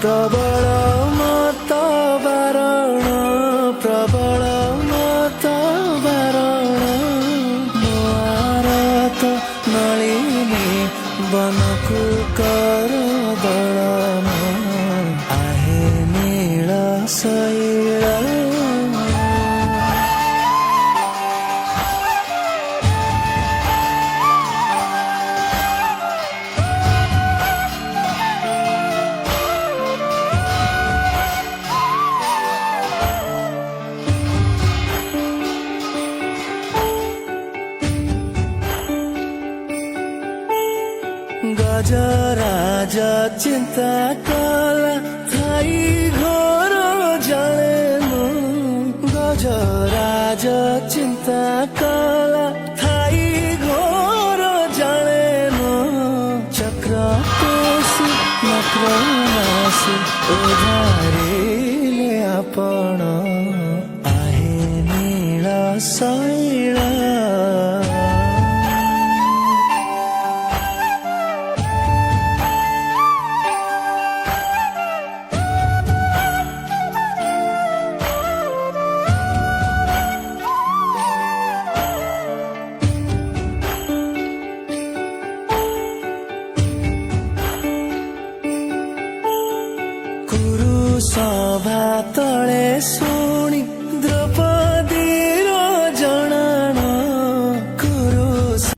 प्रबल मत बारण प्रबल मत बारण मोआरत नलिनी बनकु कर दलन आहे नील शैल गजराज चिंता कला थाई घोर जलेनु गजराज चिंता कला थाई घोर जलेनु चक्र कोसी नक्र नासी उधारिले आपण आहे नील शैल सभा तले